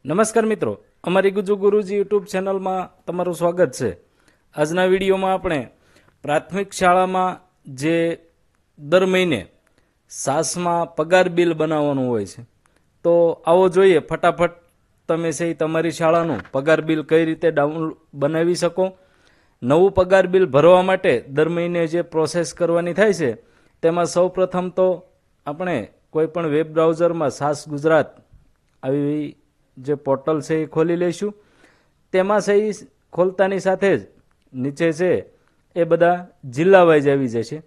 નમસ્કાર મિત્રો, અમારી ગુજુ ગુરુજી યુટ્યુબ ચેનલમાં તમારું સ્વાગત છે। આજના વિડીયોમાં આપણે પ્રાથમિક શાળામાં જે દર મહિને સાસમાં પગાર બિલ બનાવવાનું હોય છે, તો આવો જોઈએ ફટાફટ તમે છે તમારી શાળાનું પગાર બિલ કઈ રીતે બનાવી શકો। નવું પગાર બિલ ભરવા માટે દર મહિને જે પ્રોસેસ કરવાની થાય છે, તેમાં સૌ પ્રથમ તો આપણે કોઈ પણ વેબ બ્રાઉઝરમાં સાસ ગુજરાત આવી જે પોર્ટલ છે એ ખોલી લઈશું। તેમાં છે એ ખોલતાની સાથે જ નીચે છે એ બધા જિલ્લા વાઇઝ આવી જશે।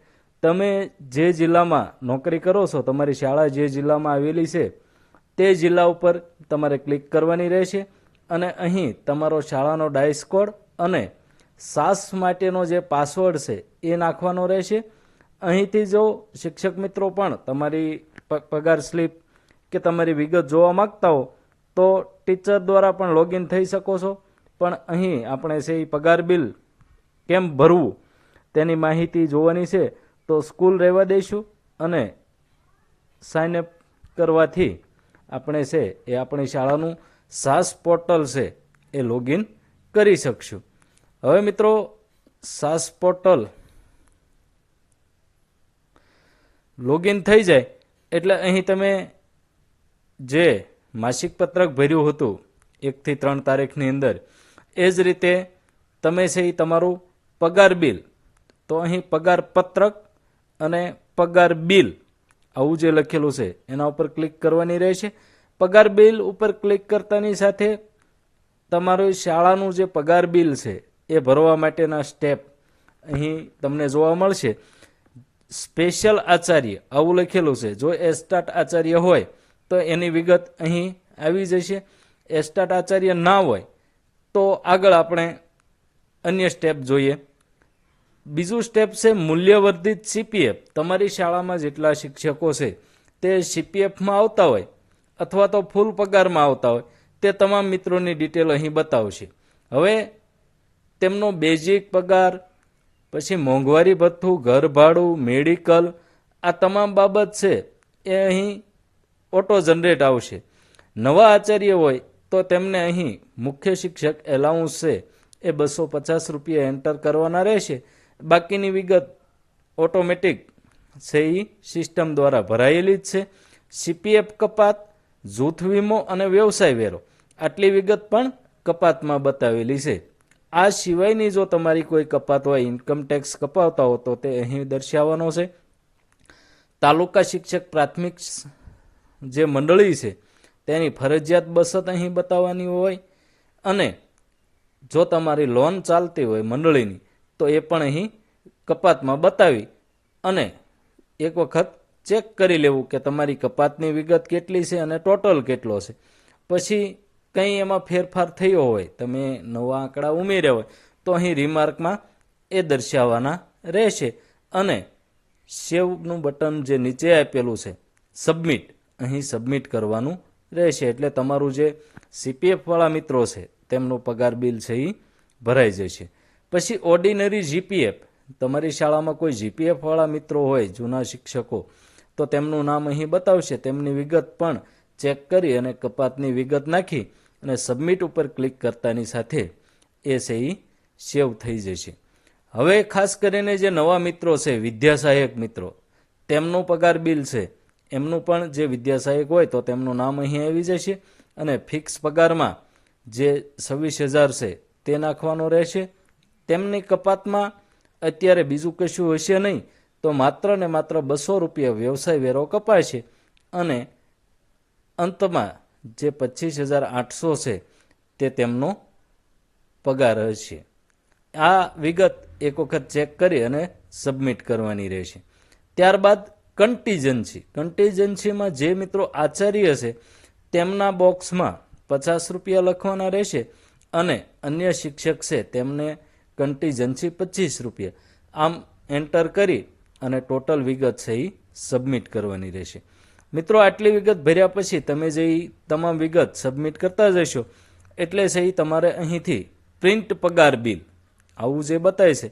તમે જે જિલ્લામાં નોકરી કરો છો, તમારી શાળા જે જિલ્લામાં આવેલી છે તે જિલ્લા ઉપર તમારે ક્લિક કરવાની રહેશે અને અહીં તમારો શાળાનો ડાયસ કોડ અને સાસ માટેનો જે પાસવર્ડ છે એ નાખવાનો રહેશે। અહીંથી જો શિક્ષક મિત્રો પણ તમારી પગાર સ્લીપ કે તમારી વિગત જોવા માગતા હો તો ટીચર દ્વારા પણ લોગિન થઈ શકો છો, પણ અહીં આપણે છે એ પગાર બિલ કેમ ભરવું તેની માહિતી જોવાની છે, તો સ્કૂલ રહેવા દઈશું અને સાઇન અપ કરવાથી આપણે છે એ આપણી શાળાનું સાસ પોર્ટલ છે એ લોગિન કરી શકશું। હવે મિત્રો, સાસ પોર્ટલ લોગિન થઈ જાય એટલે અહીં તમે જે માસિક પત્રક ભર્યું હતું 1 થી 3 તારીખની અંદર, એ જ રીતે તમે છે એ તમારું પગાર બિલ, તો અહીં પગાર પત્રક અને પગાર બિલ આવું જે લખેલું છે એના ઉપર ક્લિક કરવાની રહેશે। પગાર બિલ ઉપર ક્લિક કરતાની સાથે તમારું શાળાનું જે પગાર બિલ છે એ ભરવા માટેના સ્ટેપ અહીં તમને જોવા મળશે। સ્પેશિયલ આચાર્ય આવું લખેલું છે, જો એસ્ટાટ આચાર્ય હોય તો એની વિગત અહીં આવી જશે। એસ્ટાટ આચાર્ય ના હોય તો આગળ આપણે અન્ય સ્ટેપ જોઈએ। બીજું સ્ટેપ છે મૂલ્યવર્ધિત સીપીએફ। તમારી શાળામાં જેટલા શિક્ષકો છે તે સીપીએફમાં આવતા હોય અથવા તો ફૂલ પગારમાં આવતા હોય તે તમામ મિત્રોની ડિટેલ અહીં બતાવશે। હવે તેમનો બેઝિક પગાર, પછી મોંઘવારી ભથ્થું, ઘર ભાડું, મેડિકલ, આ તમામ બાબત છે એ અહીં ઓટો જનરેટ આવશે। નવા આચાર્ય હોય તો તેમને અહીં મુખ્ય શિક્ષક એલાઉન્સ છે એ 250 રૂપિયા એન્ટર કરવાના રહેશે। બાકીની વિગત ઓટોમેટિક છે એ સિસ્ટમ દ્વારા ભરાયેલી જ છે। સીપીએફ કપાત, જૂથ વીમો અને વ્યવસાય વેરો આટલી વિગત પણ કપાતમાં બતાવેલી છે। આ સિવાયની જો તમારી કોઈ કપાત હોય, ઇન્કમ ટેક્સ કપાવતા હો, તો તે અહીં દર્શાવવાનો છે। તાલુકા શિક્ષક પ્રાથમિક જે મંડળી છે તેની ફરજિયાત બચત અહીં બતાવવાની હોય અને જો તમારી લોન ચાલતી હોય મંડળીની તો એ પણ અહીં કપાતમાં બતાવી અને એક વખત ચેક કરી લેવું કે તમારી કપાતની વિગત કેટલી છે અને ટોટલ કેટલો છે। પછી કંઈ એમાં ફેરફાર થયો હોય, તમે નવા આંકડા ઉમેર્યા હોય તો અહીં રિમાર્કમાં એ દર્શાવવાના રહેશે અને સેવનું બટન જે નીચે આપેલું છે સબમિટ, અહીં સબમિટ કરવાનું રહેશે એટલે તમારું જે સીપીએફવાળા મિત્રો છે તેમનું પગાર બિલ છે એ ભરાઈ જશે। પછી ઓર્ડિનરી જીપીએફ, તમારી શાળામાં કોઈ જીપીએફવાળા મિત્રો હોય જૂના શિક્ષકો તો તેમનું નામ અહીં બતાવશે, તેમની વિગત પણ ચેક કરી અને કપાતની વિગત નાખી અને સબમિટ ઉપર ક્લિક કરતાની સાથે એ છે એ સેવ થઈ જશે। હવે ખાસ કરીને જે નવા મિત્રો છે, વિદ્યા સહાયક મિત્રો, તેમનું પગાર બિલ છે એમનું પણ જે વિદ્યા સહાયક હોય તો તેમનું નામ અહીં આવી જશે અને ફિક્સ પગારમાં જે 26,000 છે તે નાખવાનો રહેશે। તેમની કપાતમાં અત્યારે બીજું કશું હશે નહીં, તો માત્ર ને માત્ર 200 રૂપિયા વ્યવસાય વેરો કપાશે અને અંતમાં જે 25,800 છે તે તેમનો પગાર હશે। આ વિગત એક વખત ચેક કરી અને સબમિટ કરવાની રહેશે। ત્યારબાદ કન્ટીજન્સીમાં જે મિત્રો આચાર્ય છે તેમના બોક્સમાં 50 રૂપિયા લખવાના રહેશે અને અન્ય શિક્ષક છે તેમને કન્ટીજન્સી 25 રૂપિયા, આમ એન્ટર કરી અને ટોટલ વિગત છે એ સબમિટ કરવાની રહેશે। મિત્રો, આટલી વિગત ભર્યા પછી તમે જે તમામ વિગત સબમિટ કરતા જશો એટલે છે એ તમારે અહીંથી પ્રિન્ટ પગાર બિલ આવું જે બતાવે છે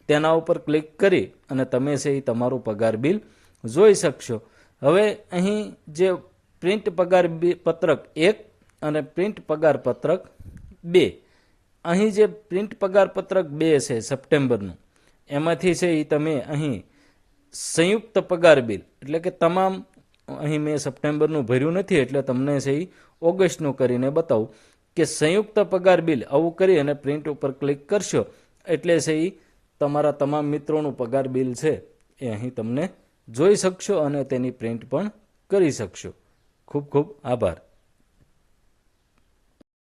તેના ઉપર ક્લિક કરી અને તમે છે એ તમારું પગાર બિલ જોઈ શકશો। હવે અહીં જે પ્રિન્ટ પગાર પત્રક 1 અને પ્રિન્ટ પગાર પત્રક 2. અહીં જે પ્રિન્ટ પગાર પત્રક 2 છે સપ્ટેમ્બરનું, એમાંથી છે એ તમે અહીં સંયુક્ત પગાર બિલ એટલે કે તમામ, અહીં મેં સપ્ટેમ્બરનું ભર્યું નથી એટલે તમને છે એ ઓગસ્ટનું કરીને બતાવું કે સંયુક્ત પગાર બિલ આવું કરી અને પ્રિન્ટ ઉપર ક્લિક કરશો એટલે છે એ તમારા તમામ મિત્રોનું પગાર બિલ છે એ અહીં તમને જોઈ શકશો અને તેની પ્રિન્ટ પણ કરી શકશો. ખૂબ ખૂબ આભાર.